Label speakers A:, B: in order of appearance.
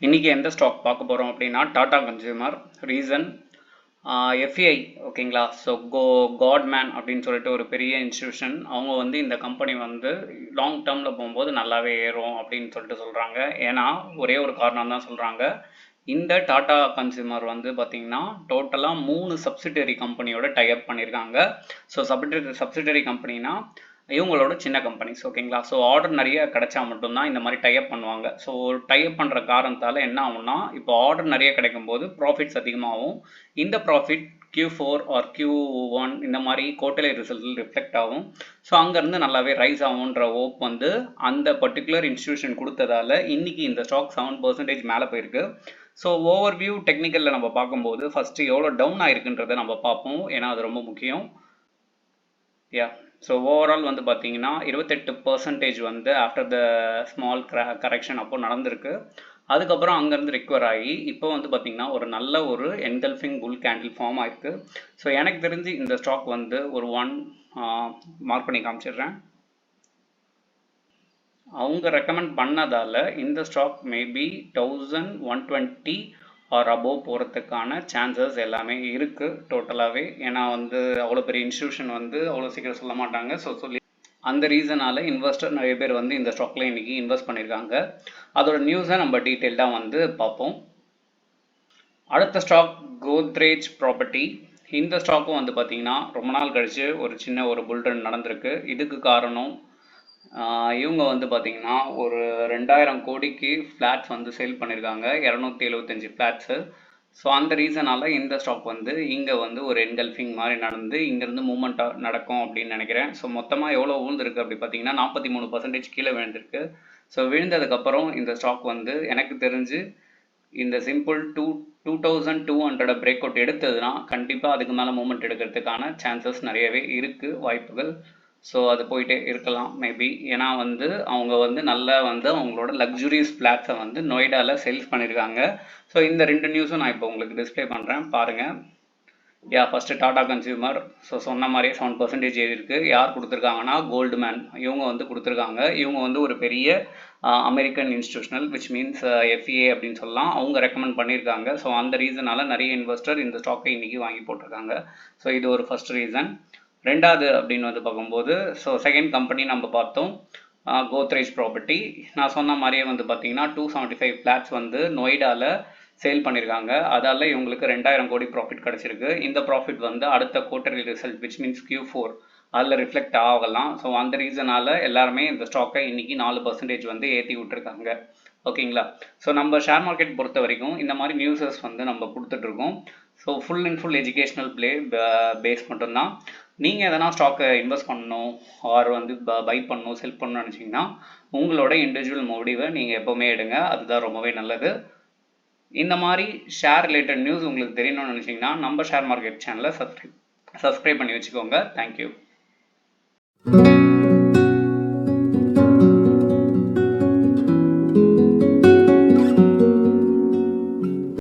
A: இன்றைக்கி எந்த ஸ்டாக் பார்க்க போகிறோம் அப்படின்னா டாடா கன்சியூமர். ரீசன் எஃப்ஐ ஓகேங்களா. ஸோ காட்மேன் அப்படின்னு சொல்லிட்டு ஒரு பெரிய இன்ஸ்டியூஷன், அவங்க வந்து இந்த கம்பெனி வந்து லாங் டேர்மில் போகும்போது நல்லாவே ஏறும் அப்படின்னு சொல்லிட்டு சொல்கிறாங்க. ஏன்னா ஒரே ஒரு காரணம் தான் சொல்கிறாங்க. இந்த டாடா கன்சியூமர் வந்து பார்த்திங்கன்னா டோட்டலாக 3 சப்சிடரி கம்பெனியோட டைப் பண்ணியிருக்காங்க. ஸோ சப்சிடரி கம்பெனினா இவங்களோட சின்ன கம்பெனிஸ் ஓகேங்களா. ஸோ ஆர்டர் நிறைய கிடைச்சா மட்டும்தான் இந்த மாதிரி டைப் பண்ணுவாங்க. ஸோ டைப் பண்ணுற காரணத்தால் என்ன ஆகும்னா, இப்போ ஆர்டர் நிறைய கிடைக்கும் போது ப்ராஃபிட்ஸ் அதிகமாகும். இந்த ப்ராஃபிட் Q4 ஆர் Q1 இந்த மாதிரி குவார்ட்டர்லி ரிசல்ட் ரிஃப்ளெக்ட் ஆகும். ஸோ அங்கேருந்து நல்லாவே ரைஸ் ஆகுன்ற ஹோப் வந்து அந்த பர்டிகுலர் இன்ஸ்டியூஷன் கொடுத்ததால இன்னைக்கு இந்த ஸ்டாக் 7% மேலே போயிருக்கு. ஸோ ஓவர்வியூ டெக்னிக்கலில் நம்ம பார்க்கும்போது ஃபஸ்ட்டு எவ்வளோ டவுன் ஆயிருக்குன்றதை நம்ம பார்ப்போம், ஏன்னா அது ரொம்ப முக்கியம். ஸோ ஓவரால் வந்து பார்த்தீங்கன்னா 28% வந்து ஆஃப்டர் த ஸ்மால் கரெக்ஷன் அப்போ நடந்திருக்கு. அதுக்கப்புறம் அங்கேருந்து ரிக்கவர் ஆகி இப்போ வந்து பார்த்திங்கன்னா ஒரு நல்ல ஒரு என்கல்ஃபிங் புல் கேண்டில் ஃபார்ம் ஆயிருக்கு. ஸோ எனக்கு தெரிஞ்சு இந்த ஸ்டாக் வந்து ஒரு 1 மார்க் பண்ணி காமிச்சிடுறேன். அவங்க ரெக்கமெண்ட் பண்ணதால் இந்த ஸ்டாக் மேபி 1120 ஆர் அபோவ் போகிறதுக்கான சான்சஸ் எல்லாமே இருக்குது டோட்டலாகவே. ஏன்னா வந்து அவ்வளோ பெரிய இன்ஸ்டியூஷன் வந்து அவ்வளோ சீக்கிரம் சொல்ல மாட்டாங்க. ஸோ சொல்லி அந்த ரீசனால் இன்வெஸ்டர் நிறைய பேர் வந்து இந்த ஸ்டாக்கில் இன்றைக்கி இன்வெஸ்ட் பண்ணியிருக்காங்க. அதோட நியூஸை நம்ம டீட்டெயில்டாக வந்து பார்ப்போம். அடுத்த ஸ்டாக் கோத்ரேஜ் ப்ராப்பர்ட்டி. இந்த ஸ்டாக்கும் வந்து பார்த்திங்கன்னா ரொம்ப நாள் கழித்து ஒரு சின்ன ஒரு புல்ரன் நடந்திருக்கு. இதுக்கு காரணம் இவங்க வந்து பார்த்திங்கன்னா ஒரு 2000 கோடிக்கு ஃப்ளாட்ஸ் வந்து சேல் பண்ணியிருக்காங்க, 275 ஃப்ளாட்ஸு. ஸோ அந்த ரீசனால் இந்த ஸ்டாக் வந்து இங்கே வந்து ஒரு என்கல்ஃபிங் மாதிரி நடந்து இங்கேருந்து மூவ்மெண்ட்டாக நடக்கும் அப்படின்னு நினைக்கிறேன். ஸோ மொத்தமாக எவ்வளோ விழுந்திருக்கு அப்படி பார்த்தீங்கன்னா 43% கீழே விழுந்திருக்கு. ஸோ விழுந்ததுக்கப்புறம் இந்த ஸ்டாக் வந்து எனக்கு தெரிஞ்சு இந்த சிம்பிள் 2200 பிரேக் அவுட் எடுத்ததுன்னா கண்டிப்பாக அதுக்கு மேலே மூவ்மெண்ட் எடுக்கிறதுக்கான சான்சஸ் நிறையவே இருக்குது, வாய்ப்புகள். ஸோ அது போயிட்டே இருக்கலாம் மேபி. ஏன்னா வந்து அவங்க வந்து நல்லா வந்து அவங்களோட லக்ஸுரியஸ் ஃப்ளாட்ஸை வந்து நொய்டாவில் சேல்ஸ் பண்ணியிருக்காங்க. ஸோ இந்த 2 நியூஸும் நான் இப்போ உங்களுக்கு டிஸ்பிளே பண்ணுறேன் பாருங்கள். First Tata consumer. ஸோ சொன்ன மாதிரியே 7% ஏறி இருக்குது. யார் கொடுத்துருக்காங்கன்னா கோல்டுமேன், இவங்க வந்து கொடுத்துருக்காங்க. இவங்க வந்து ஒரு பெரிய American institutional which means FA அப்படின்னு சொல்லலாம். அவங்க ரெக்கமெண்ட் பண்ணியிருக்காங்க. ஸோ அந்த ரீசனால் நிறைய இன்வெஸ்டர் இந்த ஸ்டாக்கை இன்றைக்கி வாங்கி போட்டிருக்காங்க. ஸோ இது ஒரு ஃபஸ்ட் ரீசன். ரெண்டாவது அப்படின்னு வந்து பார்க்கும்போது ஸோ செகண்ட் கம்பெனி நம்ம பார்த்தோம், கோத்ரேஜ் ப்ராப்பர்ட்டி. நான் சொன்ன மாதிரியே வந்து பார்த்தீங்கன்னா 275 ஃப்ளாட்ஸ் வந்து நொய்டாவில் சேல் பண்ணியிருக்காங்க. அதால் இவங்களுக்கு 2000 கோடி ப்ராஃபிட் கிடச்சிருக்கு. இந்த ப்ராஃபிட் வந்து அடுத்த quarterly result which means Q4 அதில் ரிஃப்ளெக்ட் ஆகலாம். ஸோ அந்த ரீசனால் எல்லாருமே இந்த ஸ்டாக்கை இன்றைக்கி 4% வந்து ஏற்றி விட்டுருக்காங்க ஓகேங்களா. ஸோ நம்ம ஷேர் மார்க்கெட் பொறுத்த வரைக்கும் இந்த மாதிரி நியூஸஸ் வந்து நம்ம கொடுத்துட்ருக்கோம். So full and full educational base மட்டும்தான். நீங்கள் எதனா ஸ்டாக்கை இன்வெஸ்ட் பண்ணணும் ஆர் வந்து பை பண்ணணும் செல் பண்ணணும்னு நினச்சிங்கன்னா உங்களோட இண்டிவிஜுவல் முடிவை நீங்கள் எப்போவுமே எடுங்க, அதுதான் ரொம்பவே நல்லது. இந்த மாதிரி ஷேர் ரிலேட்டட் நியூஸ் உங்களுக்கு தெரியணும்னு நினச்சிங்கன்னா நம்ம ஷேர் மார்க்கெட் சேனலை சப்ஸ்கிரைப் பண்ணி வச்சுக்கோங்க. தேங்க்யூ.